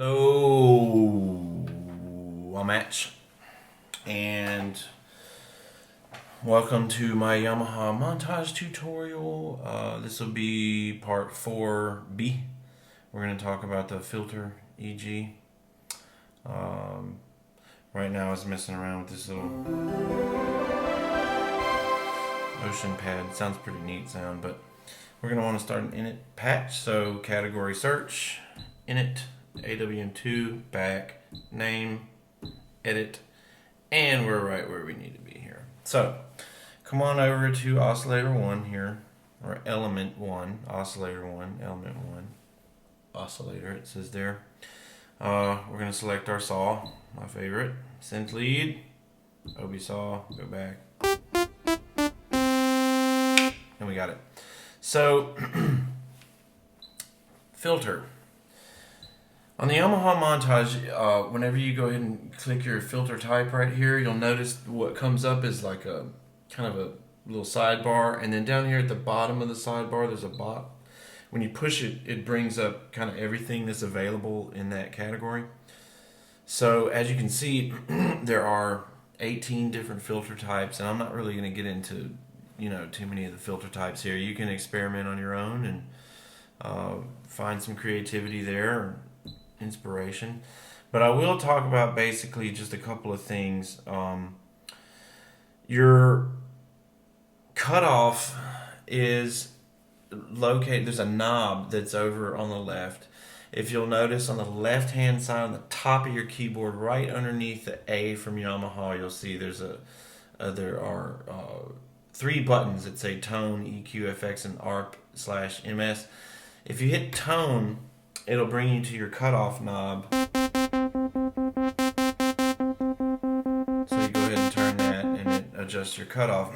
Hello, I'm Match, and welcome to my Yamaha Montage tutorial. This will be part 4B. We're going to talk about the filter EG. Right now I was messing around with this little ocean pad. Sounds pretty neat sound, but we're going to want to start an init patch. So category search, init, AWM2, back, name, edit, and we're right where we need to be here. So come on over to oscillator 1 here, or element 1, oscillator 1, element 1, oscillator it says there. We're going to select our saw, my favorite, synth lead, OB saw, go back, and we got it. So filter. On the Yamaha Montage, whenever you go ahead and click your filter type right here, you'll notice what comes up is like a kind of a little sidebar, and then down here at the bottom of the sidebar there's a bot. When you push it, it brings up kind of everything that's available in that category. So as you can see, there are 18 different filter types, and I'm not really going to get into too many of the filter types here. You can experiment on your own and find some creativity there, inspiration. But I will talk about basically just a couple of things. Your cutoff is located, there's a knob that's over on the left. If you'll notice on the left hand side on the top of your keyboard, right underneath the A from Yamaha, you'll see there are 3 buttons that say tone, EQ, FX, and ARP/MS. If you hit tone, it'll bring you to your cutoff knob. So you go ahead and turn that and it adjusts your cutoff.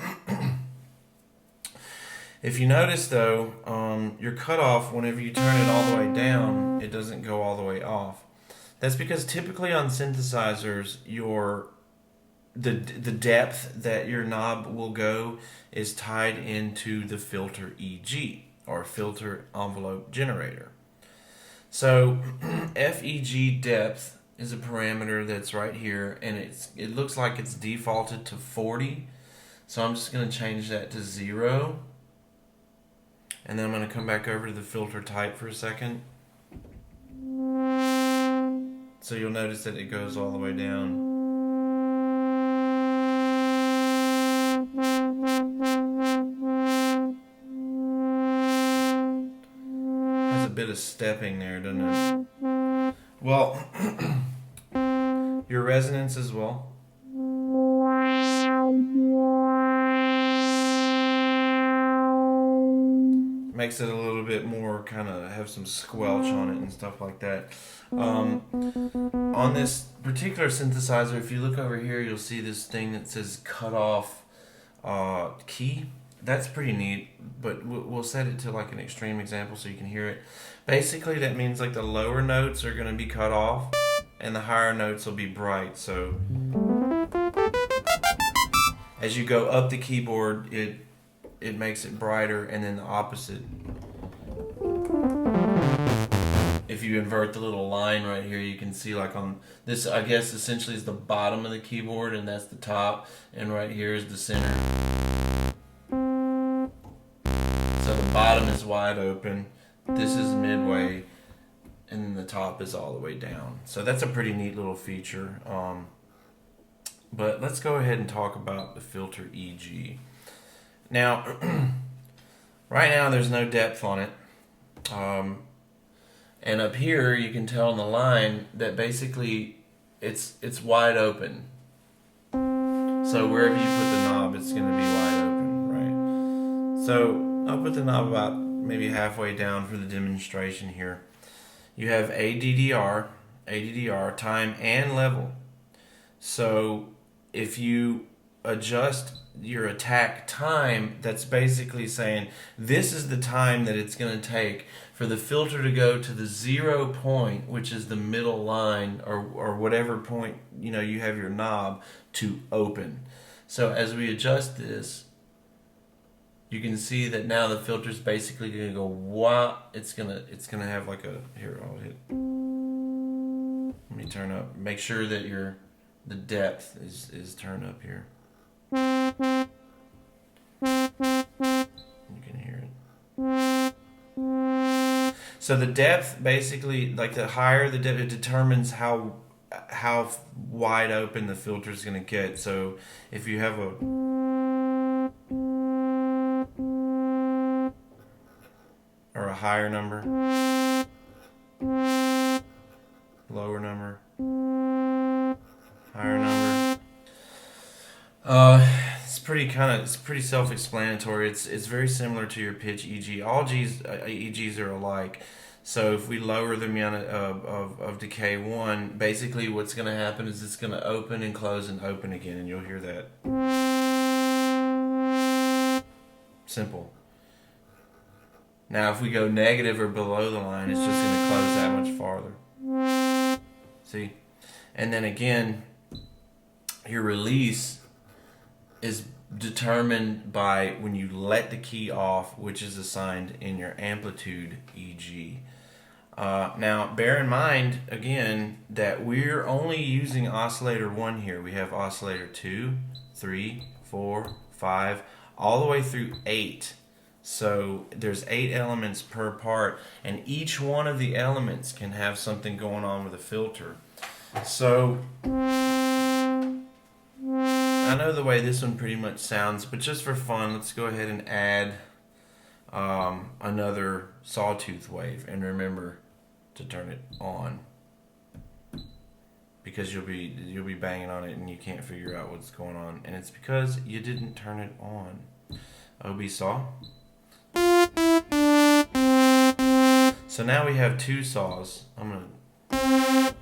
If you notice though, your cutoff, whenever you turn it all the way down, it doesn't go all the way off. That's because typically on synthesizers, the depth that your knob will go is tied into the filter EG, or filter envelope generator. So FEG depth is a parameter that's right here, and it looks like it's defaulted to 40. So I'm just going to change that to 0. And then I'm going to come back over to the filter type for a second. So you'll notice that it goes all the way down. Has a bit of stepping there, doesn't it? Well, your resonance as well. Makes it a little bit more kind of have some squelch on it and stuff like that. On this particular synthesizer, if you look over here, you'll see this thing that says cutoff key. That's pretty neat, but we'll set it to like an extreme example so you can hear it. Basically, that means like the lower notes are going to be cut off and the higher notes will be bright. So as you go up the keyboard, it makes it brighter, and then the opposite. If you invert the little line right here, you can see like on this, I guess essentially is the bottom of the keyboard, and that's the top, and right here is the center. So the bottom is wide open, this is midway, and then the top is all the way down. So that's a pretty neat little feature. But let's go ahead and talk about the filter EG. Now, right now there's no depth on it, and up here you can tell on the line that basically it's wide open. So wherever you put the knob, it's going to be wide open, right? So I'll put the knob about maybe halfway down for the demonstration here. You have ADDR, time and level. So if you adjust your attack time, that's basically saying this is the time that it's going to take for the filter to go to the 0 point, which is the middle line, or whatever point you have your knob, to open. So as we adjust this, you can see that now the filter's basically going to go wah. It's gonna have like a, here I'll hit. Let me turn up. Make sure that the depth is turned up here. You can hear it. So the depth, basically, like the higher the depth, it determines how wide open the filter is going to get. So if you have a higher number, lower number, higher number. It's pretty self-explanatory. It's very similar to your pitch EG. All EGs are alike. So if we lower the amount of decay 1, basically what's going to happen is it's going to open and close and open again, and you'll hear that. Simple. Now if we go negative or below the line, it's just going to close that much farther. See? And then again, your release is determined by when you let the key off, which is assigned in your amplitude EG. Now, bear in mind, again, that we're only using oscillator 1 here. We have oscillator 2, 3, 4, 5, all the way through 8. So there's 8 elements per part, and each one of the elements can have something going on with the filter. So I know the way this one pretty much sounds, but just for fun, let's go ahead and add another sawtooth wave, and remember to turn it on, because you'll be banging on it and you can't figure out what's going on, and it's because you didn't turn it on. OB saw. So now we have 2 saws. I'm gonna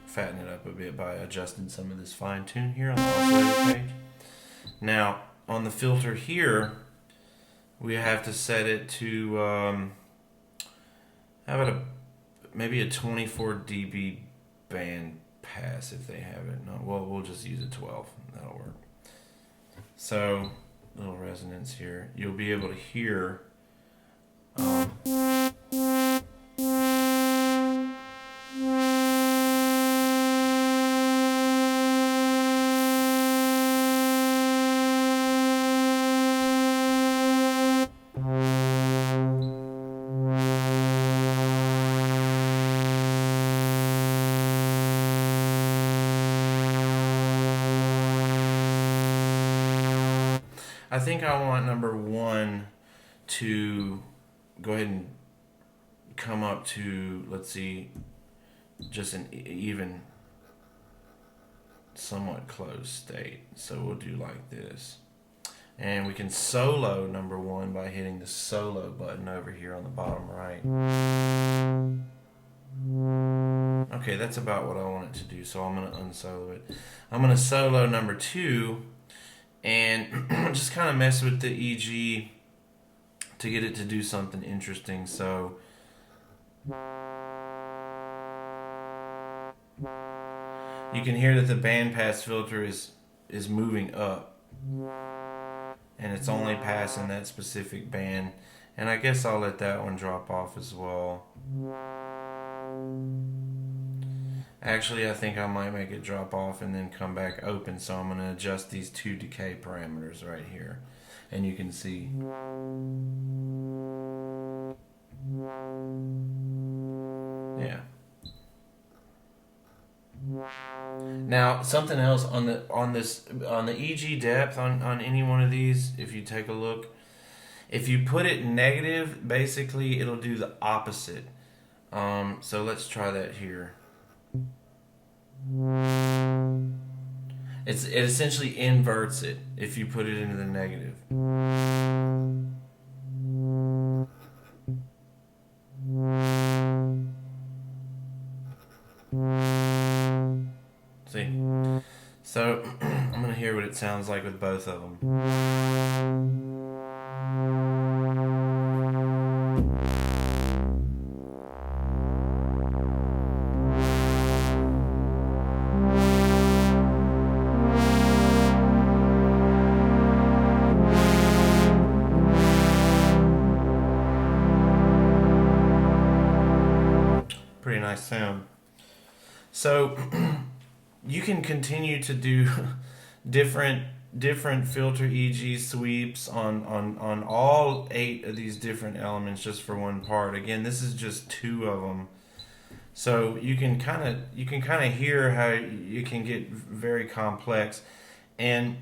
fatten it up a bit by adjusting some of this fine tune here on the oscillator page. Now on the filter here, we have to set it to how about maybe a 24 dB band pass if they have it. No, well, we'll just use a 12. That'll work. So little resonance here. You'll be able to hear. I think I want number 1 to go ahead and come up to, let's see, just an even, somewhat closed state. So we'll do like this. And we can solo number 1 by hitting the solo button over here on the bottom right. Okay, that's about what I want it to do, so I'm going to unsolo it. I'm going to solo number 2 and just kind of mess with the EG to get it to do something interesting. So you can hear that the bandpass filter is moving up, and it's only passing that specific band, and I guess I'll let that one drop off as well. Actually, I think I might make it drop off and then come back open, so I'm going to adjust these 2 decay parameters right here, and you can see. Yeah. Now, something else on the EG depth on any one of these, if you take a look, if you put it negative, basically it'll do the opposite. So let's try that here. It essentially inverts it if you put it into the negative. See? So I'm going to hear what it sounds like with both of them. Pretty nice sound. So you can continue to do different filter EG sweeps on all 8 of these different elements just for one part. Again, this is just 2 of them. So you can kind of hear how you can get very complex, and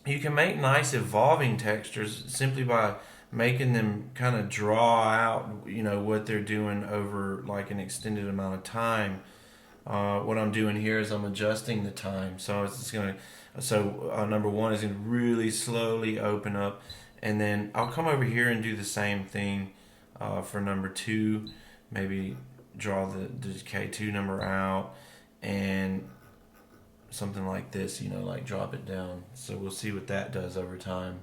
you can make nice evolving textures simply by making them kind of draw out, what they're doing over like an extended amount of time. What I'm doing here is I'm adjusting the time, so it's just gonna. So number 1 is gonna really slowly open up, and then I'll come over here and do the same thing for number 2. Maybe draw the K2 number out, and something like this, like drop it down. So we'll see what that does over time.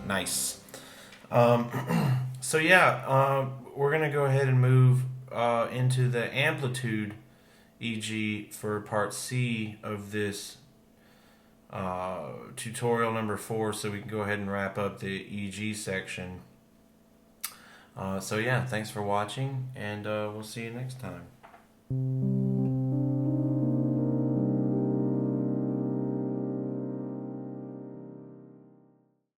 Nice. So yeah, we're gonna go ahead and move into the amplitude EG for part C of this tutorial number 4, so we can go ahead and wrap up the EG section. So yeah, thanks for watching, and we'll see you next time.